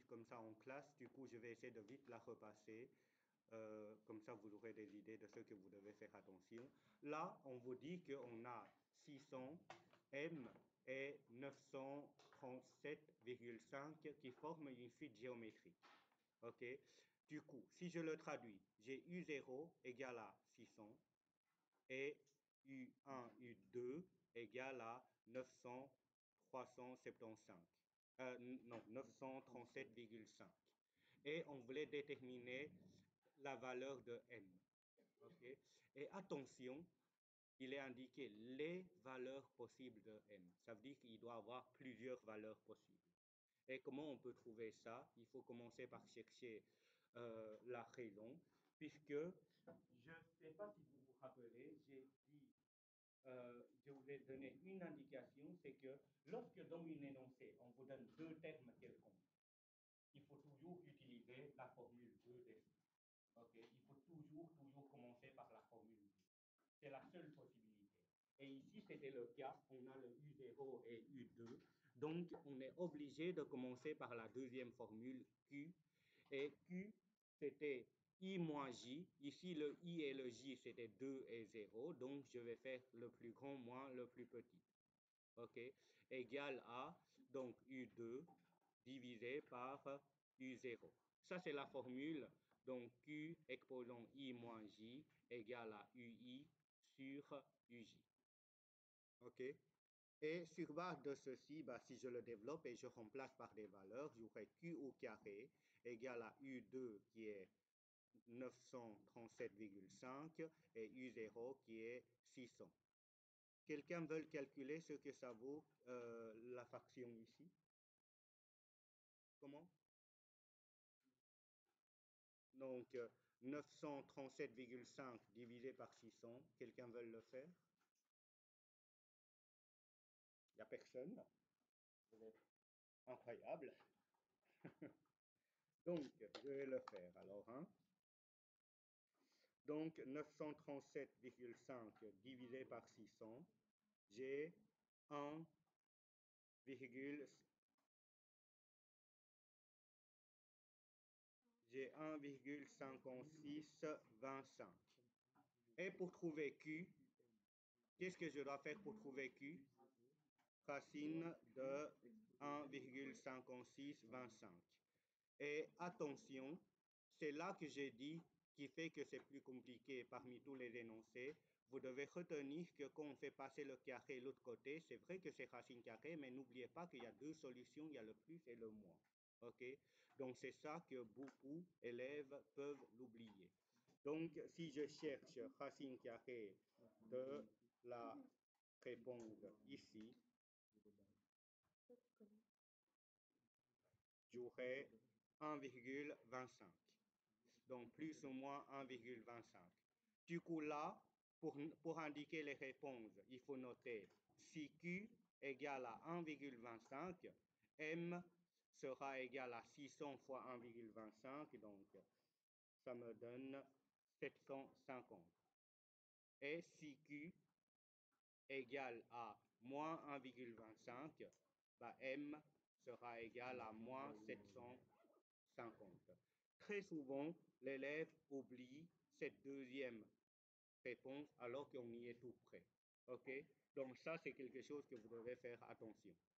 comme ça en classe. Du coup, je vais essayer de vite la repasser. Comme ça, vous aurez des idées de ce que vous devez faire attention. Là, on vous dit qu'on a 600 M et 937,5 qui forment une suite géométrique. OK? Du coup, si je le traduis, j'ai U0 égale à 600 et U1, U2 égale à 900, 375. Non, 937,5. Et on voulait déterminer la valeur de M. OK? Et attention, il est indiqué les valeurs possibles de M. Ça veut dire qu'il doit avoir plusieurs valeurs possibles. Et comment on peut trouver ça? Il faut commencer par chercher la raison, puisque je ne sais pas si vous vous rappelez, je vous ai donné une indication, c'est que lorsque dans une énoncé, on vous donne deux termes quelconques, il faut toujours utiliser la formule 2 des. Okay? Il faut toujours commencer par la formule 2. C'est la seule possibilité. Et ici, c'était le cas. On a le U0 et U2. Donc, on est obligé de commencer par la deuxième formule Q. Et Q, c'était I moins J. Ici, le I et le J, c'était 2 et 0. Donc, je vais faire le plus grand moins le plus petit. OK? Égal à, donc, U2 divisé par U0. Ça, c'est la formule. Donc, Q exposant I moins J égale à UI sur UJ. OK? Et sur base de ceci, si je le développe et je remplace par des valeurs, j'aurai Q au carré égale à U2 qui est 937,5 et U0 qui est 600. Quelqu'un veut calculer ce que ça vaut la fraction ici? Comment? Donc, 937,5 divisé par 600. Quelqu'un veut le faire? Il n'y a personne. Vous êtes incroyable. Donc, je vais le faire. Alors, hein? Donc, 937,5 divisé par 600, j'ai 1,5625. Et pour trouver Q, qu'est-ce que je dois faire pour trouver Q? Racine de 1,5625. Et attention, c'est là que j'ai dit qui fait que c'est plus compliqué parmi tous les énoncés. Vous devez retenir que quand on fait passer le carré de l'autre côté, c'est vrai que c'est racine carrée, mais n'oubliez pas qu'il y a deux solutions, il y a le plus et le moins. OK? Donc, c'est ça que beaucoup d'élèves peuvent l'oublier. Donc, si je cherche racine carrée de la réponse ici, j'aurai 1,25. Donc, plus ou moins 1,25. Du coup, là, pour indiquer les réponses, il faut noter si Q égale à 1,25, M sera égal à 600 fois 1,25, donc ça me donne 750. Et si Q égale à moins 1,25, M sera égal à moins 750. Très souvent, l'élève oublie cette deuxième réponse alors qu'on y est tout près. OK? Donc ça, c'est quelque chose que vous devez faire attention.